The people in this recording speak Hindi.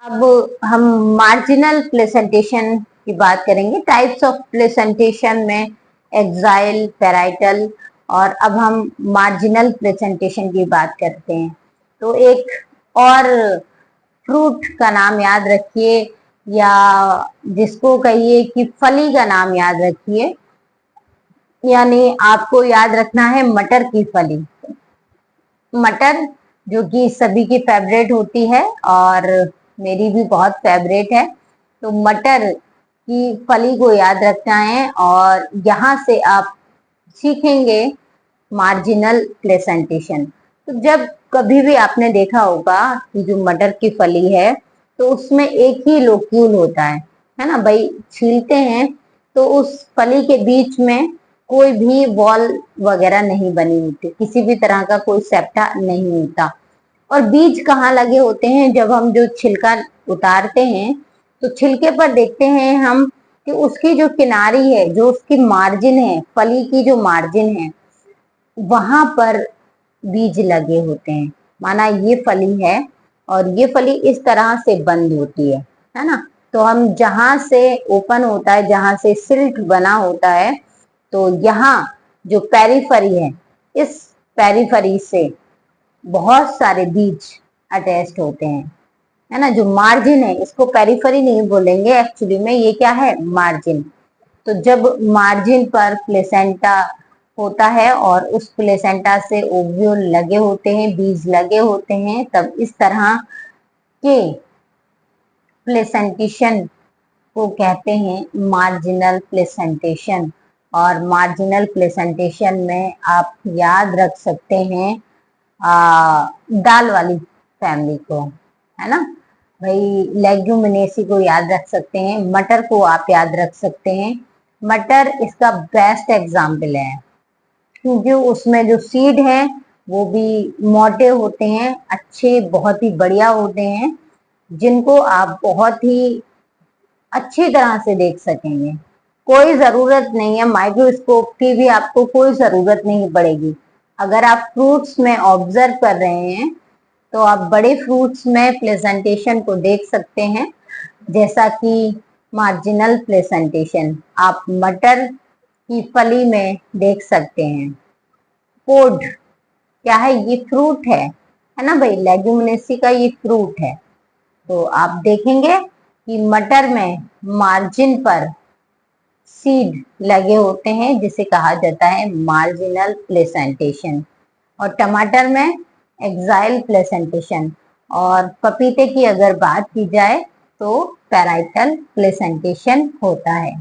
अब हम मार्जिनल प्लेसेंटेशन की बात करेंगे। टाइप्स ऑफ प्लेसेंटेशन में एक्साइल, पैराइटल, और अब हम मार्जिनल प्लेसेंटेशन की बात करते हैं। तो एक और फ्रूट का नाम याद रखिए, या जिसको कहिए कि फली का नाम याद रखिए, यानी आपको याद रखना है मटर की फली। मटर जो कि सभी की फेवरेट होती है और मेरी भी बहुत फेवरेट है। तो मटर की फली को याद रखना है और यहाँ से आप सीखेंगे मार्जिनल प्लेसेंटेशन। तो जब कभी भी आपने देखा होगा कि जो मटर की फली है तो उसमें एक ही लोक्यूल होता है ना भाई। छीलते हैं तो उस फली के बीच में कोई भी वॉल वगैरह नहीं बनी होती, किसी भी तरह का कोई सेप्टा नहीं होता। और बीज कहाँ लगे होते हैं? जब हम जो छिलका उतारते हैं तो छिलके पर देखते हैं हम कि उसकी जो किनारी है, जो उसकी मार्जिन है, फली की जो मार्जिन है, वहां पर बीज लगे होते हैं। माना ये फली है और ये फली इस तरह से बंद होती है ना। तो हम जहां से ओपन होता है, जहां से सिल्क बना होता है, तो यहाँ जो पेरिफरी है, इस पेरिफरी से बहुत सारे बीज अटैच्ड होते हैं, है ना। जो मार्जिन है, इसको पेरिफरी नहीं बोलेंगे, एक्चुअली में ये क्या है? मार्जिन। तो जब मार्जिन पर प्लेसेंटा होता है और उस प्लेसेंटा से ओव्यूल लगे होते हैं, बीज लगे होते हैं, तब इस तरह के प्लेसेंटेशन को कहते हैं मार्जिनल प्लेसेंटेशन। और मार्जिनल प्लेसेंटेशन में आप याद रख सकते हैं दाल वाली फैमिली को, है ना भाई। लेग्यूमिनेसी को याद रख सकते हैं, मटर को आप याद रख सकते हैं। मटर इसका बेस्ट एग्जाम्पल है क्योंकि उसमें जो सीड है वो भी मोटे होते हैं, अच्छे, बहुत ही बढ़िया होते हैं, जिनको आप बहुत ही अच्छी तरह से देख सकेंगे। कोई जरूरत नहीं है माइक्रोस्कोप की भी, आपको कोई जरूरत नहीं पड़ेगी। अगर आप फ्रूट्स में ऑब्जर्व कर रहे हैं तो आप बड़े फ्रूट्स में प्लेसेंटेशन को देख सकते हैं, जैसा कि मार्जिनल प्लेसेंटेशन आप मटर की फली में देख सकते हैं। पोड क्या है? ये फ्रूट है ना भाई। लेग्यूमिनेसी का ये फ्रूट है। तो आप देखेंगे कि मटर में मार्जिन पर सीड लगे होते हैं, जिसे कहा जाता है मार्जिनल प्लेसेंटेशन। और टमाटर में एक्साइल प्लेसेंटेशन। और पपीते की अगर बात की जाए तो पैराइटल प्लेसेंटेशन होता है।